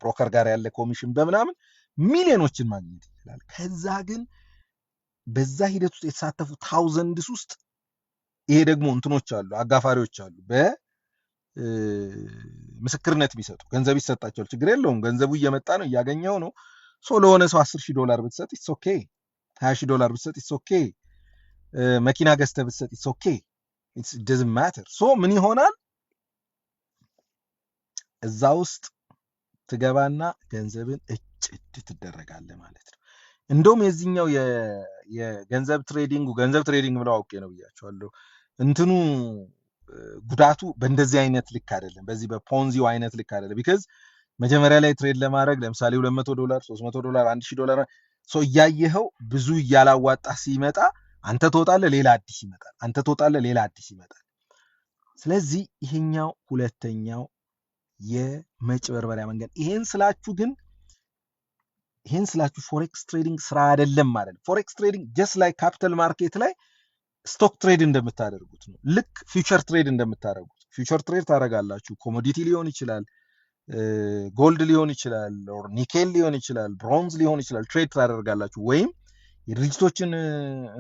ብሮከር ጋር ያለ ኮሚሽን በምናምን ሚሊዮኖችን ማግኘት ይችላል። ከዛ ግን በዛ ሂደት ውስጥ የተሳተፉ ታውዘንድስ ውስጥ ይሄ ደግሞ እንትኖች አሉ፣ አጋፋሪዎች አሉ፣ በምስክርነት ቢሰጡ ገንዘብ ይሰጣቸዋል። ችግር የለውም፣ ገንዘቡ እየመጣ ነው፣ እያገኘው ነው። ለሆነ ሰው $10,000 ብትሰጥ ኢትስ ኦኬ፣ $20,000 ብትሰጥ ኢትስ ኦኬ፣ መኪና ገዝተህ ብትሰጥ ኢትስ ኦኬ፣ ኢትስ doesn't matter። ምን ይሆናል? እዛ ውስጥ ትገባና ገንዘብን እጭድ ትደረጋለህ ማለት ነው። እንደውም የዚህኛው የገንዘብ ትሬዲንግ ብለው አውቄ ነው ብያቸዋለሁ። እንትኑ ጉዳቱ በእንደዚህ አይነት ልክ አይደለም፣ በዚህ በፖንዚው አይነት ልክ አይደለም። ቢካዝ መጀመሪያ ላይ ትሬድ ለማድረግ ለምሳሌ $200 $300 $1,000 ሰው እያየኸው ብዙ እያላዋጣ ሲመጣ አንተ ትወጣለህ፣ ሌላ አዲስ ይመጣል፣ አንተ ትወጣለህ፣ ሌላ አዲስ ይመጣል። ስለዚህ ይሄኛው ሁለተኛው የመጭበርበሪያ መንገድ። ይሄን ስላችሁ ፎሬክስ ትሬዲንግ ስራ አይደለም ማለት ነው። ፎሬክስ ትሬዲንግ ጀስት ላይ ካፒታል ማርኬት ላይ ስቶክ ትሬድ እንደምታደርጉት ነው። ልክ ፊውቸር ትሬድ እንደምታደርጉት ፊውቸር ትሬድ ታደርጋላችሁ። ኮሞዲቲ ሊሆን ይችላል፣ ጎልድ ሊሆን ይችላል፣ ኒኬል ሊሆን ይችላል፣ ብሮንዝ ሊሆን ይችላል። ትሬድ ታደርጋላችሁ። ወይም የድርጅቶችን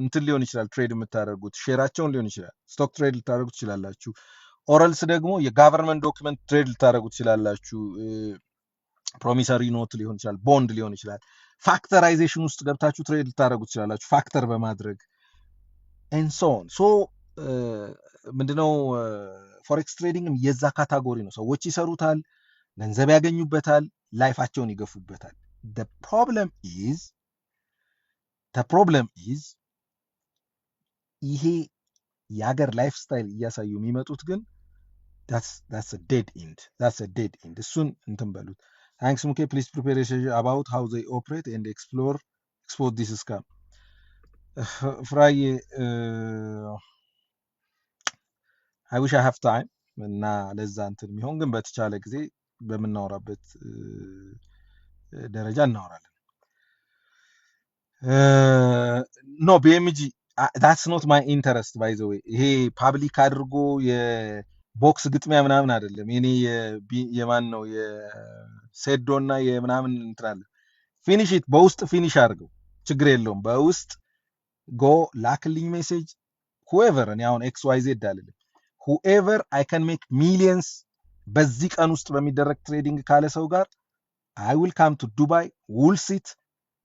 እንትን ሊሆን ይችላል ትሬድ የምታደርጉት፣ ሼራቸውን ሊሆን ይችላል፣ ስቶክ ትሬድ ልታደርጉት ትችላላችሁ። ኦረልስ ደግሞ የጋቨርንመንት ዶክመንት ትሬድ ልታደርጉት ትችላላችሁ። ፕሮሚሰሪ ኖት ሊሆን ይችላል፣ ቦንድ ሊሆን ይችላል። ፋክተራይዜሽን ውስጥ ገብታችሁ ትሬድ ልታደርጉት ትችላላችሁ፣ ፋክተር በማድረግ ኤንሶን። ምንድነው ፎሬክስ ትሬዲንግም የዛ ካታጎሪ ነው። ሰዎች ይሰሩታል፣ ገንዘብ ያገኙበታል፣ ላይፋቸውን ይገፉበታል። the problem is ይሄ የሀገር ላይፍ ስታይል እያሳዩ የሚመጡት ግን that's a dead end. እሱን እንትን በሉት። Thanks Muke, please prepare a session about how they operate and expose this scam. Friday, I wish I have time እና ለዛ እንትን የሚሆን ግን በተቻለ ጊዜ በምናወራበት ደረጃ እናወራለን። ኖ BMG that's not my interest by the way። ይሄ ፓብሊክ አድርጎ የቦክስ ግጥሚያ ምናምን አይደለም። እኔ የማን ነው የሴዶ እና የምናምን እንትናለ ፊኒሽ ኢት በውስጥ ፊኒሽ አድርገው ችግር የለውም። በውስጥ ጎ ላክልኝ ሜሴጅ whoever እኔ አሁን XYZ አይደለም whoever I can make millions በዚህ ቀን ውስጥ በሚደረግ ትሬዲንግ ካለ ሰው ጋር I will come to Dubai we'll sit።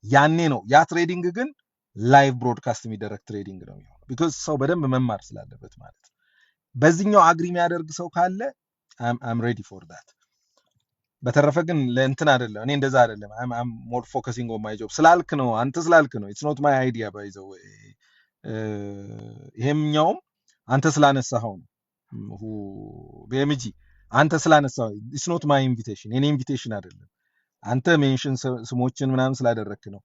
ያኔ ነው ያ ትሬዲንግ ግን ላይቭ ብሮድካስት የሚደረግ ትሬዲንግ ነው የሚሆነው። ቢኮዝ ሰው በደንብ መማር ስላለበት ማለት ነው። በዚህኛው አግሪ የሚያደርግ ሰው ካለ I'm ready for that። በተረፈ ግን ለእንትን አይደለም፣ እኔ እንደዛ አይደለም። I'm more focusing on my job ስላልክ ነው፣ አንተ ስላልክ ነው። it's not my idea by the way። ይሄኛውም አንተ ስላነሳኸው ነው። BMG አንተ ስላነሳኸው it's not my invitation፣ የኔ ኢንቪቴሽን አይደለም። አንተ ሜንሽን ስሞችን ምናምን ስላደረክ ነው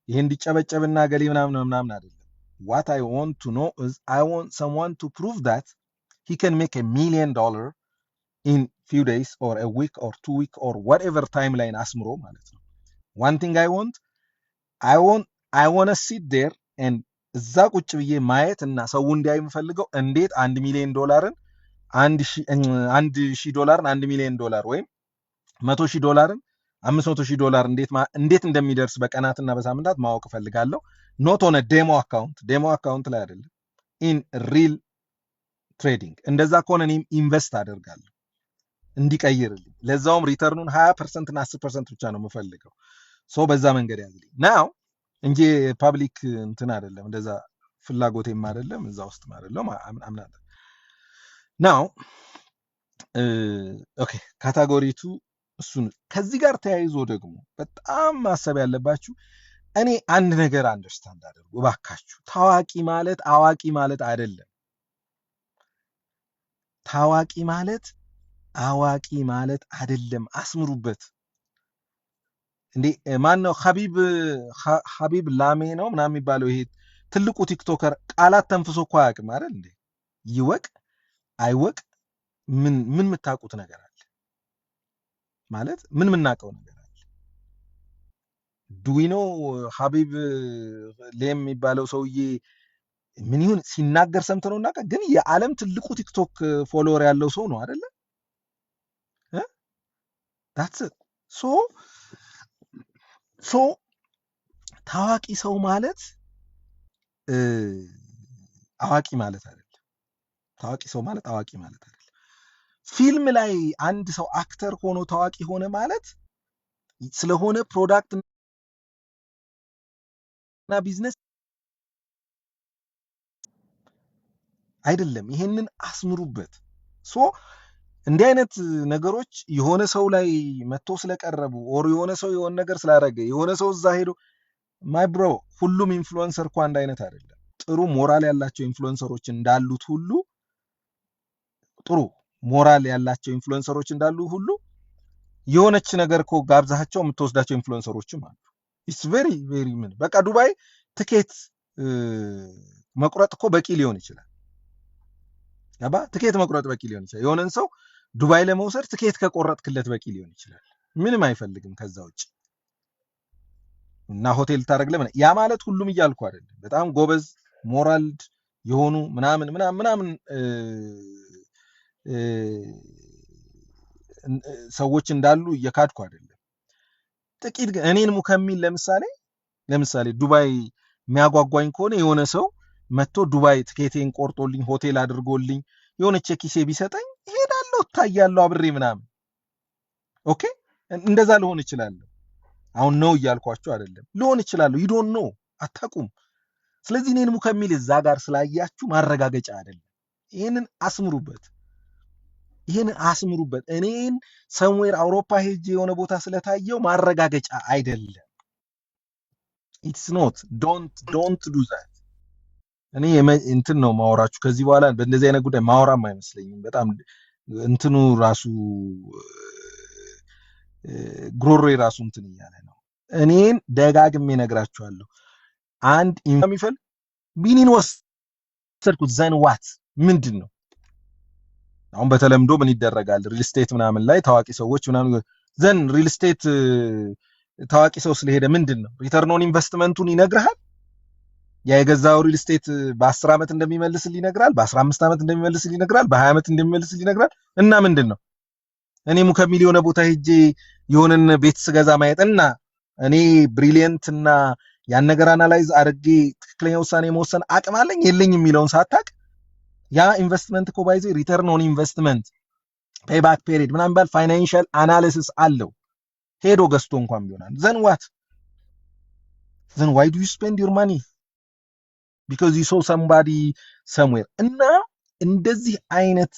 ይሄ እንዲጨበጨብና ገሌ ምናምን አይደለም። what I want to know is I want someone to prove that he can make $1 million in few days or a week or 2 week or whatever timeline አስምሮ ማለት ነው። one thing I want to sit there and እዛ ቁጭ ብዬ ማየት እና ሰው እንዲያይ የምፈልገው እንዴት $1 ሚሊዮን $1,000 $1 ሚሊዮን ወይም $100,000 $500,000 እንዴት እንደሚደርስ በቀናትና በሳምንታት ማወቅ ፈልጋለሁ። ኖት ኦን ዴሞ አካውንት ላይ አይደለም፣ ኢን ሪል ትሬዲንግ። እንደዛ ከሆነ እኔም ኢንቨስት አደርጋለሁ እንዲቀይርልኝ፣ ለዛውም ሪተርኑን 20% እና 10% ብቻ ነው የምፈልገው። በዛ መንገድ ያዝልኝ ናው እንጂ ፐብሊክ እንትን አይደለም፣ እንደዛ ፍላጎቴም አይደለም፣ እዛ ውስጥ አይደለም አምናለሁ። ናው ኦኬ ካታጎሪቱ እሱን። ከዚህ ጋር ተያይዞ ደግሞ በጣም ማሰብ ያለባችሁ እኔ አንድ ነገር አንደርስታንድ አድርጉ እባካችሁ። ታዋቂ ማለት አዋቂ ማለት አይደለም። ታዋቂ ማለት አዋቂ ማለት አይደለም። አስምሩበት። እንዴ ማን ነው ሀቢብ ላሜ ነው ምናምን የሚባለው ይሄ ትልቁ ቲክቶከር ቃላት ተንፍሶ እኮ አያውቅም አይደል እንዴ? ይወቅ አይወቅ ምን የምታውቁት ነገር አለ ማለት ምን የምናውቀው ነገር አለ? ዱዊኖ ሀቢብ ሌም የሚባለው ሰውዬ ምን ይሁን ሲናገር ሰምተነው እናውቃ፣ ግን የዓለም ትልቁ ቲክቶክ ፎሎወር ያለው ሰው ነው አይደለ? that's it ሶ ሶ ታዋቂ ሰው ማለት አዋቂ ማለት አይደለም። ታዋቂ ሰው ማለት አዋቂ ማለት አይደለም። ፊልም ላይ አንድ ሰው አክተር ሆኖ ታዋቂ ሆነ ማለት ስለሆነ ፕሮዳክት እና ቢዝነስ አይደለም። ይሄንን አስምሩበት። ሶ እንዲህ አይነት ነገሮች የሆነ ሰው ላይ መጥቶ ስለቀረቡ ኦር የሆነ ሰው የሆነ ነገር ስላደረገ የሆነ ሰው እዛ ሄዶ ማይ ብሮ ሁሉም ኢንፍሉዌንሰር እኮ አንድ አይነት አይደለም። ጥሩ ሞራል ያላቸው ኢንፍሉዌንሰሮች እንዳሉት ሁሉ ጥሩ ሞራል ያላቸው ኢንፍሉዌንሰሮች እንዳሉ ሁሉ የሆነች ነገር እኮ ጋብዛቸው የምትወስዳቸው ኢንፍሉዌንሰሮችም አሉ። ኢትስ ቬሪ ቬሪ ምን በቃ ዱባይ ትኬት መቁረጥ እኮ በቂ ሊሆን ይችላል። ያባ ትኬት መቁረጥ በቂ ሊሆን ይችላል። የሆነን ሰው ዱባይ ለመውሰድ ትኬት ከቆረጥክለት በቂ ሊሆን ይችላል። ምንም አይፈልግም ከዛ ውጭ እና ሆቴል ታደርግ ለምን ያ ማለት ሁሉም እያልኩ አይደለም። በጣም ጎበዝ ሞራልድ የሆኑ ምናምን ምናምን ምናምን ሰዎች እንዳሉ እየካድኩ አይደለም። ጥቂት ግን እኔን ሙከሚል ለምሳሌ ዱባይ የሚያጓጓኝ ከሆነ የሆነ ሰው መጥቶ ዱባይ ትኬቴን ቆርጦልኝ ሆቴል አድርጎልኝ የሆነች ኪሴ ቢሰጠኝ እሄዳለሁ፣ እታያለሁ አብሬ ምናምን። ኦኬ እንደዛ ልሆን እችላለሁ። አሁን ነው እያልኳችሁ አይደለም። ልሆን እችላለሁ። ይዶን ነው አታውቁም። ስለዚህ እኔን ሙከሚል እዛ ጋር ስላያችሁ ማረጋገጫ አይደለም። ይሄንን አስምሩበት። እኔን ሰምዌር አውሮፓ ሄጄ የሆነ ቦታ ስለታየው ማረጋገጫ አይደለም። ኢትስ ኖት ዶንት ዱ ዛት። እኔ እንትን ነው ማወራችሁ። ከዚህ በኋላ በእንደዚህ አይነት ጉዳይ ማወራም አይመስለኝም። በጣም እንትኑ ራሱ ግሮሬ ራሱ እንትን እያለ ነው። እኔን ደጋግሜ ነግራችኋለሁ። አንድ የሚፈል ቢኒን ወሰድኩት ዘን ዋት ምንድን ነው አሁን በተለምዶ ምን ይደረጋል? ሪል ስቴት ምናምን ላይ ታዋቂ ሰዎች ምናምን ዘን ሪል ስቴት ታዋቂ ሰው ስለሄደ ምንድን ነው ሪተርን ኦን ኢንቨስትመንቱን ይነግርሃል። ያ የገዛው ሪል ስቴት በ10 ዓመት እንደሚመልስልህ ይነግራል፣ በ15 ዓመት እንደሚመልስልህ ይነግራል፣ በ20 ዓመት እንደሚመልስልህ ይነግራል። እና ምንድን ነው እኔ ሙከሚል የሆነ ቦታ ሄጄ የሆነን ቤት ስገዛ ማየት እና እኔ ብሪሊየንት እና ያን ነገር አናላይዝ አድርጌ ትክክለኛ ውሳኔ መወሰን አቅም አለኝ የለኝም የሚለውን ሳታቅ ያ ኢንቨስትመንት እኮ ባይዘ ሪተርን ኦን ኢንቨስትመንት ፔይባክ ፔሪድ ምናምን ባል ፋይናንሻል አናሊሲስ አለው። ሄዶ ገዝቶ እንኳን ቢሆናል ዘን ዋይ ዱ ዩ ስፔንድ ዩር ማኒ ቢኮዝ ዩ ሶ ሰምባዲ ሰምዌር። እና እንደዚህ አይነት